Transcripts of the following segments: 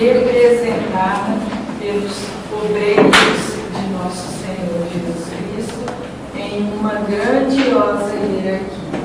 representada pelos obreiros de nosso Senhor Jesus Cristo em uma grandiosa hierarquia.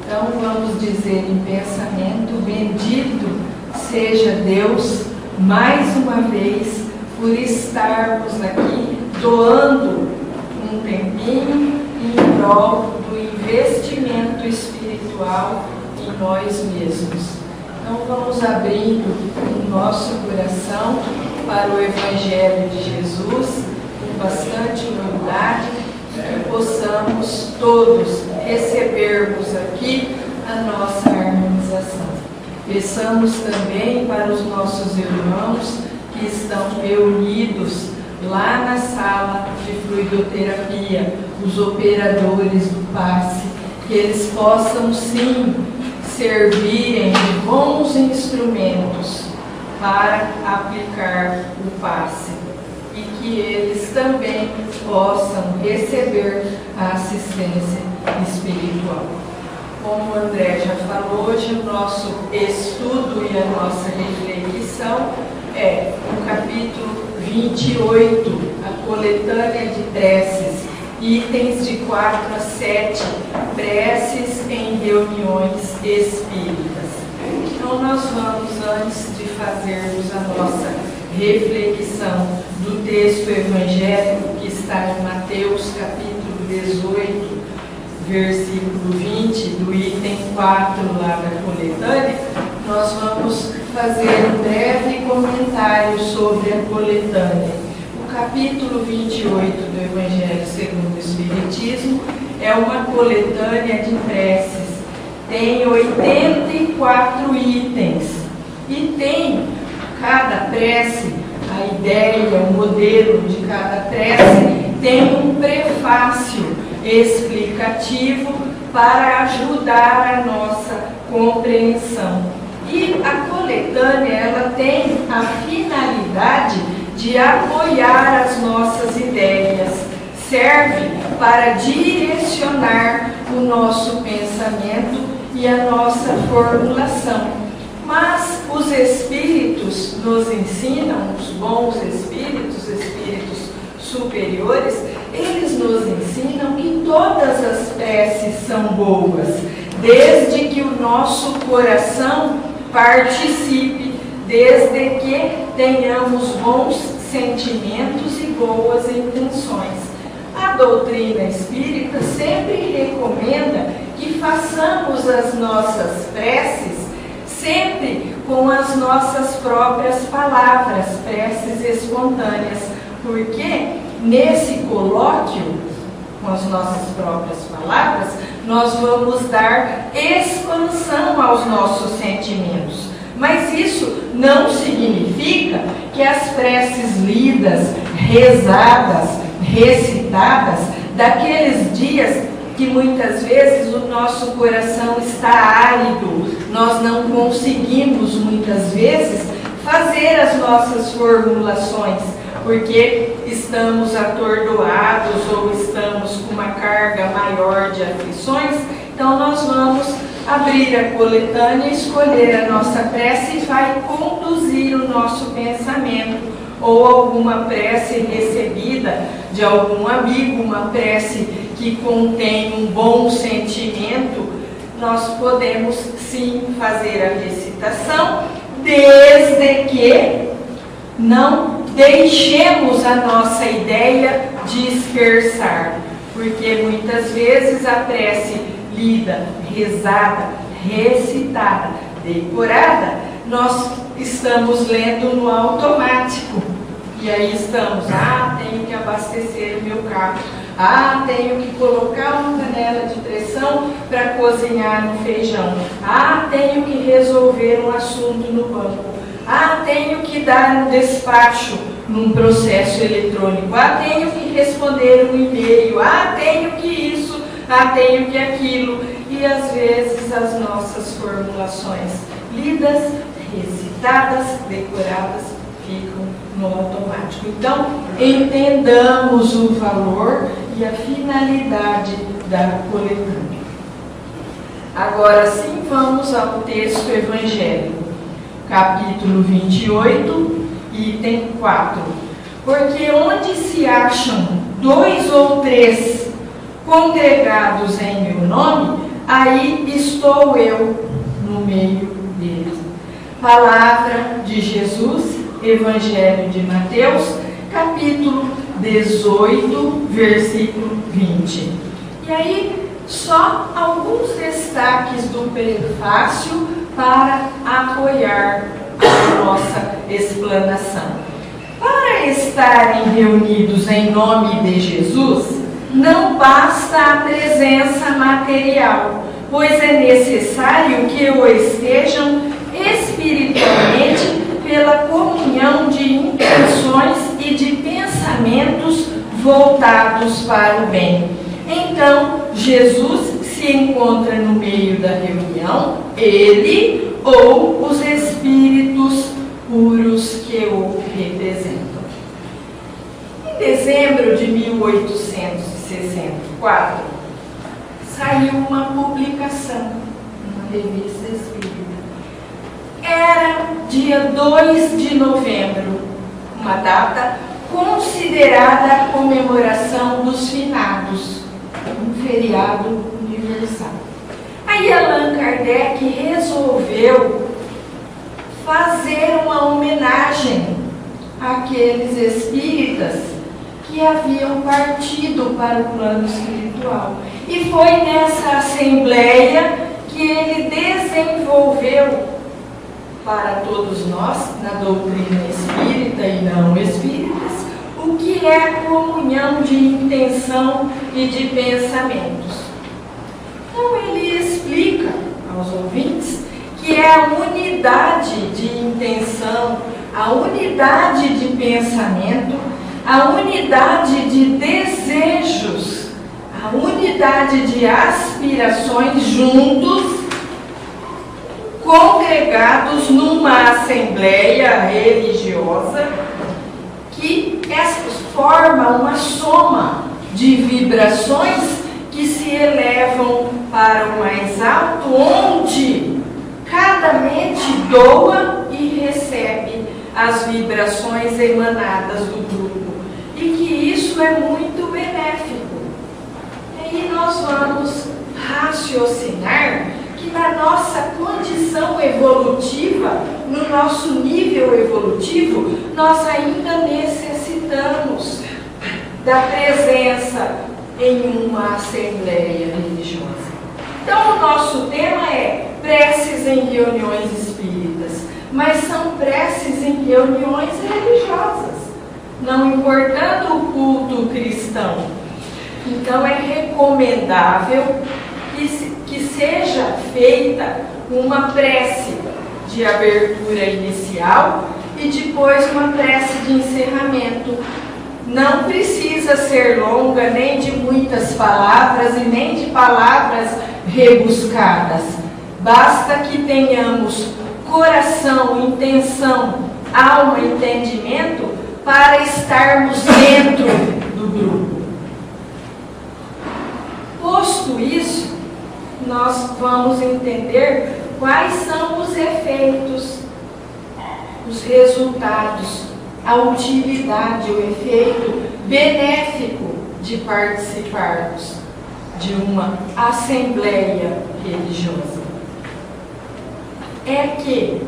Então vamos dizer em pensamento: bendito seja Deus mais uma vez por estarmos aqui doando um tempinho em prol do investimento espiritual em nós mesmos. Então vamos abrindo o nosso coração para o Evangelho de Jesus com bastante humildade, e que possamos todos recebermos aqui a nossa harmonização. Peçamos também para os nossos irmãos que estão reunidos lá na sala de fluidoterapia, os operadores do passe, que eles possam sim servirem de bons instrumentos para aplicar o passe e que eles também possam receber a assistência espiritual. Como o André já falou, hoje o nosso estudo e a nossa reflexão é o capítulo 28, a coletânea de preces, itens de 4 a 7, preces em reuniões espíritas. Então nós vamos, antes de fazermos a nossa reflexão do texto evangélico que está em Mateus capítulo 18, versículo 20, do item 4 lá da coletânea, nós vamos fazer um breve comentário sobre a coletânea. O capítulo 28 do Evangelho segundo o Espiritismo é uma coletânea de preces. Tem 84 itens e tem cada prece, a ideia, o modelo de cada prece, tem um prefácio explicativo para ajudar a nossa compreensão. E a coletânea, ela tem a finalidade de apoiar as nossas ideias, serve para direcionar o nosso pensamento e a nossa formulação. Mas os espíritos nos ensinam, os bons espíritos, espíritos superiores, eles nos ensinam que todas as preces são boas, desde que o nosso coração participe, desde que tenhamos bons sentimentos e boas intenções. A doutrina espírita sempre recomenda que façamos as nossas preces sempre com as nossas próprias palavras, preces espontâneas, porque nesse colóquio, com as nossas próprias palavras, nós vamos dar expansão aos nossos sentimentos. Mas isso não significa que as preces lidas, rezadas, recitadas, daqueles dias que muitas vezes o nosso coração está árido, nós não conseguimos muitas vezes fazer as nossas formulações, porque estamos atordoados ou estamos com uma carga maior de aflições. Então nós vamos abrir a coletânea, escolher a nossa prece e vai conduzir o nosso pensamento, ou alguma prece recebida de algum amigo, uma prece que contém um bom sentimento, nós podemos sim fazer a recitação, desde que não deixemos a nossa ideia dispersar, porque muitas vezes a prece lida, rezada, recitada, decorada, nós estamos lendo no automático. E aí estamos, tenho que abastecer o meu carro, tenho que colocar uma panela de pressão para cozinhar um feijão, tenho que resolver um assunto no banco, tenho que dar um despacho num processo eletrônico, tenho que responder um e-mail, tenho que isso, tenho que aquilo. E às vezes as nossas formulações lidas, recitadas, decoradas, ficam no automático. Então, entendamos o valor e a finalidade da coletânea. Agora sim, vamos ao texto evangélico. capítulo 28, item 4. Porque onde se acham 2 ou 3 congregados em meu nome, aí estou eu no meio deles. Palavra de Jesus, Evangelho de Mateus, capítulo 18, versículo 20. E aí, só alguns destaques do prefácio para apoiar a nossa explanação. Para estarem reunidos em nome de Jesus, não basta a presença material, pois é necessário que o estejam espiritualmente pela comunhão de intenções e de pensamentos voltados para o bem. Então, Jesus se encontra no meio da reunião, ele ou os espíritos puros que o representam. Em dezembro de 1864, saiu uma publicação numa revista espírita. Era dia 2 de novembro, uma data considerada a comemoração dos finados, um feriado universal. Aí Allan Kardec resolveu fazer uma homenagem àqueles espíritas que haviam partido para o plano espiritual. E foi nessa assembleia que ele desenvolveu para todos nós, na doutrina espírita e não espíritas, o que é a comunhão de intenção e de pensamentos. Então ele explica aos ouvintes que é a unidade de intenção, a unidade de pensamento, a unidade de desejos, a unidade de aspirações juntos, congregados numa assembleia religiosa, que forma uma soma de vibrações que se elevam para o mais alto, onde cada mente doa e recebe as vibrações emanadas do grupo, e que isso é muito benéfico. E aí nós vamos raciocinar que na nossa condição evolutiva, no nosso nível evolutivo, nós ainda necessitamos da presença em uma assembleia religiosa. Então o nosso tema é preces em reuniões espíritas, mas são preces em reuniões religiosas, não importando o culto cristão. Então é recomendável que seja feita uma prece de abertura inicial e depois uma prece de encerramento. Não precisa ser longa, nem de muitas palavras e nem de palavras rebuscadas. Basta que tenhamos coração, intenção, alma, entendimento para estarmos dentro do grupo. Posto isso, nós vamos entender quais são os efeitos, os resultados, a utilidade, o efeito benéfico de participarmos de uma assembleia religiosa. É que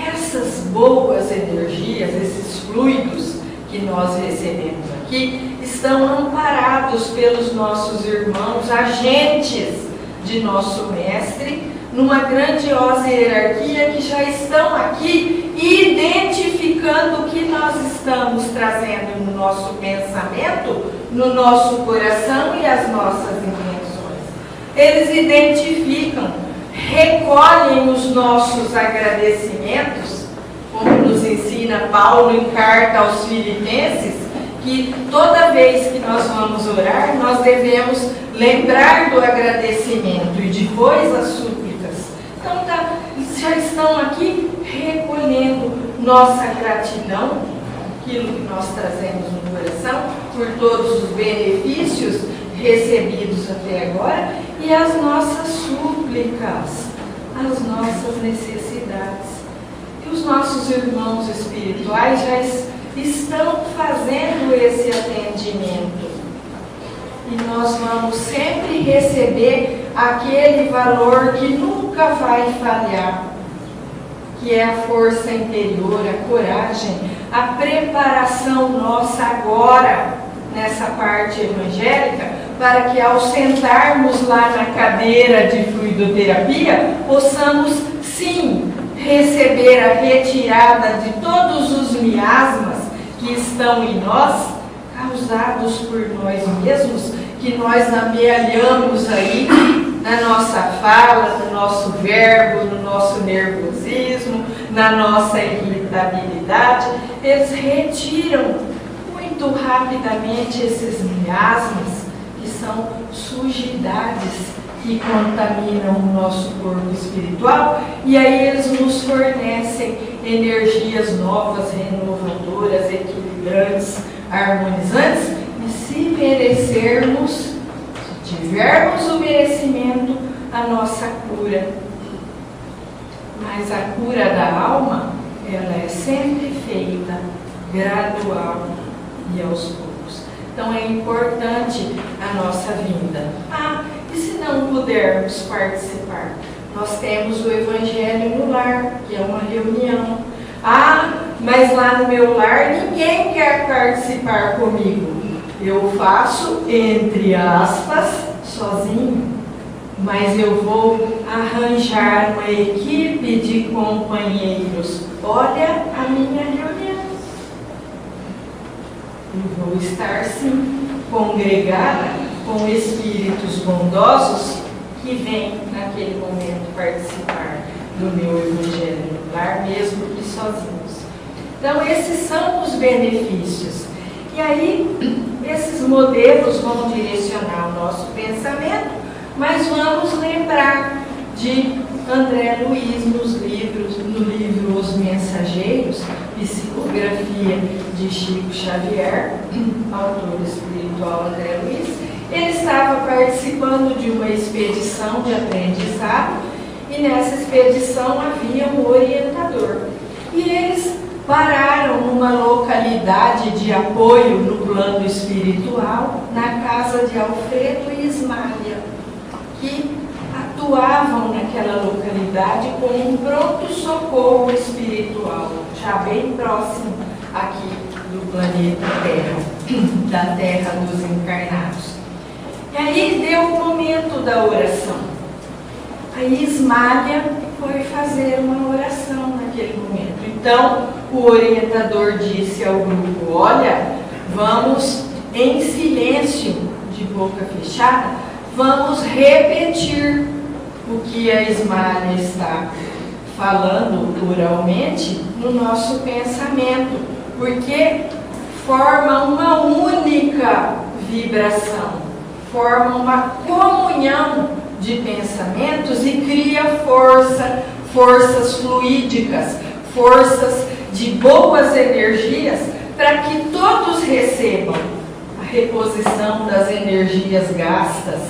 essas boas energias, esses fluidos que nós recebemos aqui, estão amparados pelos nossos irmãos, agentes de nosso mestre, numa grandiosa hierarquia que já estão aqui identificando o que nós estamos trazendo no nosso pensamento, no nosso coração e as nossas intenções. Eles identificam, recolhem os nossos agradecimentos, como nos ensina Paulo em carta aos Filipenses, que toda vez que nós vamos orar, nós devemos lembrar do agradecimento e depois as súplicas. Então, já estão aqui recolhendo nossa gratidão, aquilo que nós trazemos no coração, por todos os benefícios recebidos até agora, e as nossas súplicas, as nossas necessidades. os nossos irmãos espirituais já estão fazendo esse atendimento. E nós vamos sempre receber aquele valor que nunca vai falhar, que é a força interior, a coragem, a preparação nossa agora, nessa parte evangélica, para que ao sentarmos lá na cadeira de fluidoterapia, possamos sim receber a retirada de todos os miasmas que estão em nós, causados por nós mesmos, que nós amealhamos aí na nossa fala, no nosso verbo, no nosso nervosismo, na nossa irritabilidade. Eles retiram muito rapidamente esses miasmas, que são sujidades que contaminam o nosso corpo espiritual, e aí eles nos fornecem energias novas, renovadoras, equilibrantes, harmonizantes, e se merecermos, se tivermos o merecimento, a nossa cura. Mas a cura da alma, ela é sempre feita gradual e aos poucos. Então é importante a nossa vinda. E se não pudermos participar? Nós temos o Evangelho no Lar, que é uma reunião. Mas lá no meu lar ninguém quer participar comigo. Eu faço, entre aspas, sozinho. Mas eu vou arranjar uma equipe de companheiros. Olha a minha reunião. Eu vou estar, sim, congregada com espíritos bondosos que vêm naquele momento participar do meu Evangelho no Lar, mesmo que sozinhos. Então, esses são os benefícios. E aí, esses modelos vão direcionar o nosso pensamento, mas vamos lembrar de André Luiz no livro Os Mensageiros, psicografia de Chico Xavier, autor espiritual André Luiz. Ele estava participando de uma expedição de aprendizado e nessa expedição havia um orientador. E eles pararam numa localidade de apoio no plano espiritual, na casa de Alfredo e Ismália, que atuavam naquela localidade como um pronto-socorro espiritual, já bem próximo aqui do planeta Terra, da Terra dos encarnados. E aí deu o momento da oração. Aí Ismália foi fazer uma oração naquele momento. Então, o orientador disse ao grupo: olha, vamos em silêncio, de boca fechada, vamos repetir o que a Ismália está falando oralmente no nosso pensamento, porque forma uma única vibração, forma uma comunhão de pensamentos e cria forças fluídicas, forças de boas energias, para que todos recebam a reposição das energias gastas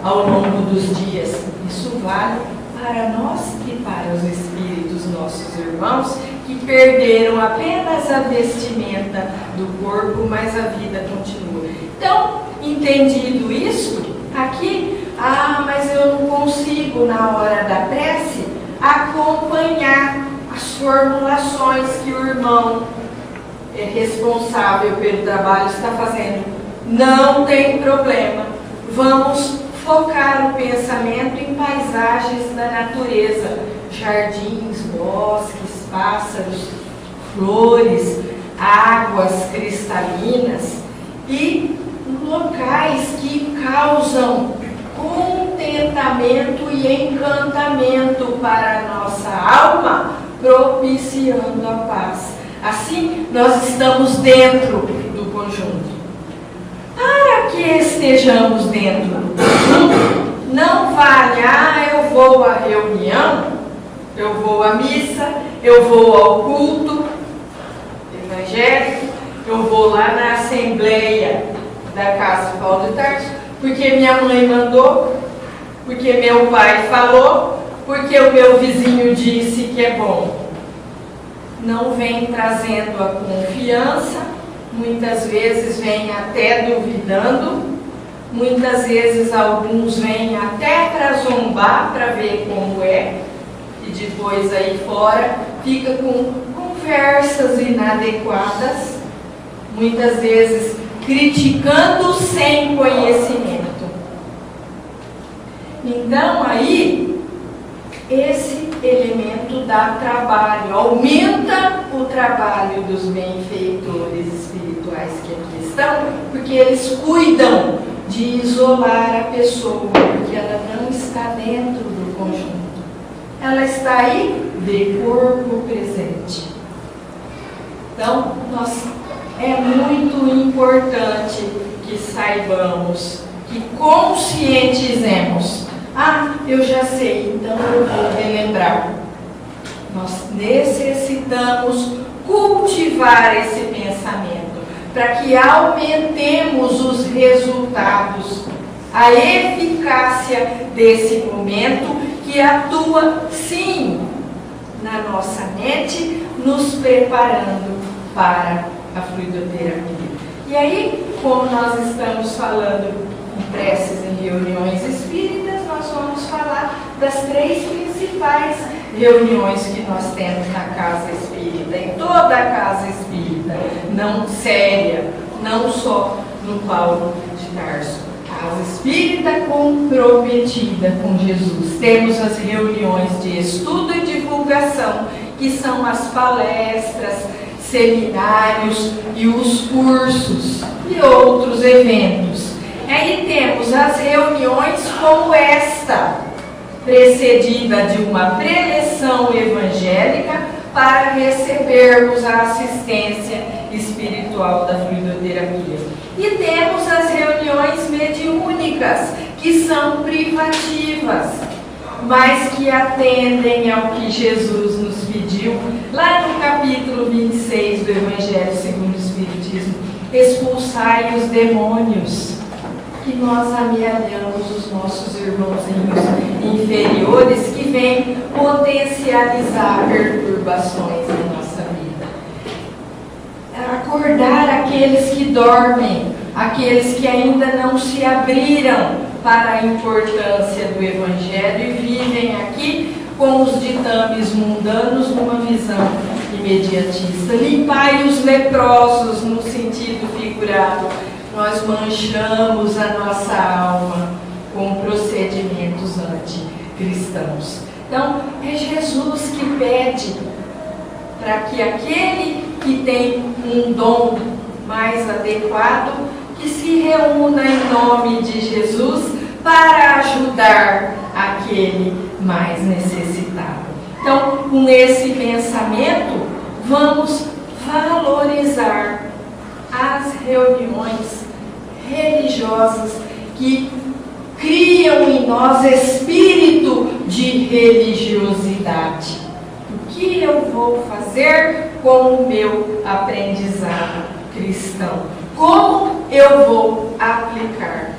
ao longo dos dias. Isso vale para nós e para os espíritos, nossos irmãos, que perderam apenas a vestimenta do corpo, mas a vida continua. Então, entendido isso, aqui, mas eu não consigo, na hora da prece, acompanhar as formulações que o irmão responsável pelo trabalho está fazendo. Não tem problema. Vamos focar o pensamento em paisagens da natureza, jardins, bosques, pássaros, flores, águas cristalinas e locais que causam contentamento e encantamento para a nossa alma, propiciando a paz. Assim, nós estamos dentro do conjunto. Para que estejamos dentro do conjunto, não vale, eu vou à reunião, eu vou à missa, eu vou ao culto evangélico, eu vou lá na assembleia da Casa Paulo de Tarso, porque minha mãe mandou, porque meu pai falou, porque o meu vizinho disse que é bom. não vem trazendo a confiança, muitas vezes vem até duvidando, muitas vezes alguns vêm até para zombar, para ver como é, e depois aí fora fica com conversas inadequadas, muitas vezes criticando sem conhecimento. Então aí, esse elemento dá trabalho, aumenta o trabalho dos benfeitores espirituais que aqui estão, porque eles cuidam de isolar a pessoa, porque ela não está dentro do conjunto. Ela está aí de corpo presente. Então, é muito importante que saibamos, que conscientizemos. Eu já sei, então eu vou relembrar. Nós necessitamos cultivar esse pensamento para que aumentemos os resultados, a eficácia desse momento que atua, sim, na nossa mente, nos preparando para a fluidoterapia. E aí, como nós estamos falando em preces em reuniões espíritas, nós vamos falar das 3 principais reuniões que nós temos na casa espírita, em toda a casa espírita, não séria, não só no Paulo de Tarso. Casa espírita comprometida com Jesus. Temos as reuniões de estudo e divulgação, que são as palestras, seminários e os cursos e outros eventos. Aí temos as reuniões como esta, precedida de uma preleção evangélica para recebermos a assistência espiritual da fluidoterapia. E temos as reuniões mediúnicas, que são privativas, mas que atendem ao que Jesus nos pediu, lá no capítulo 26 do Evangelho segundo o Espiritismo: expulsai os demônios. Que nós amealhamos os nossos irmãozinhos inferiores que vêm potencializar perturbações em nossa vida. Acordar aqueles que dormem, aqueles que ainda não se abriram para a importância do Evangelho e vivem aqui com os ditames mundanos numa visão imediatista. Limpai os leprosos no sentido figurado. Nós manchamos a nossa alma com procedimentos anticristãos. Então, é Jesus que pede para que aquele que tem um dom mais adequado, que se reúna em nome de Jesus para ajudar aquele mais necessitado. Então, com esse pensamento, vamos valorizar as reuniões religiosas que criam em nós espírito de religiosidade. O que eu vou fazer com o meu aprendizado cristão? Como eu vou aplicar?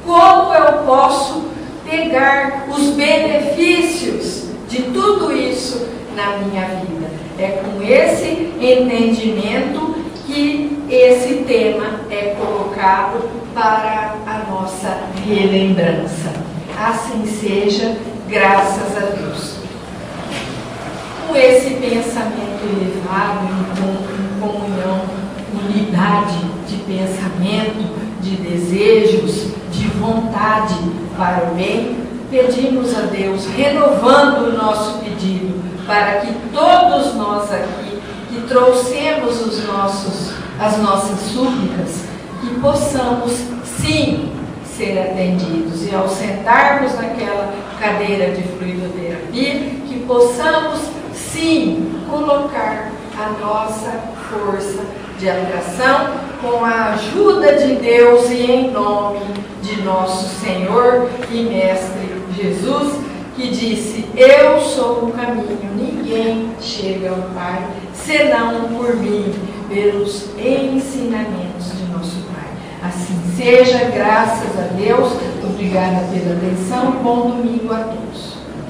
Como eu posso pegar os benefícios de tudo isso na minha vida? É com esse entendimento que esse tema é colocado para a nossa relembrança. Assim seja, graças a Deus. Com esse pensamento elevado, em comunhão, unidade de pensamento, de desejos, de vontade para o bem, pedimos a Deus, renovando o nosso pedido, para que todos nós aqui, que trouxemos as nossas súplicas, que possamos, sim, ser atendidos. E ao sentarmos naquela cadeira de fluidoterapia, que possamos, sim, colocar a nossa força de atração com a ajuda de Deus e em nome de nosso Senhor e Mestre Jesus, que disse: eu sou o caminho, ninguém chega ao Pai senão por mim, pelos ensinamentos de nosso Pai. Assim seja, graças a Deus. Obrigada pela atenção e bom domingo a todos.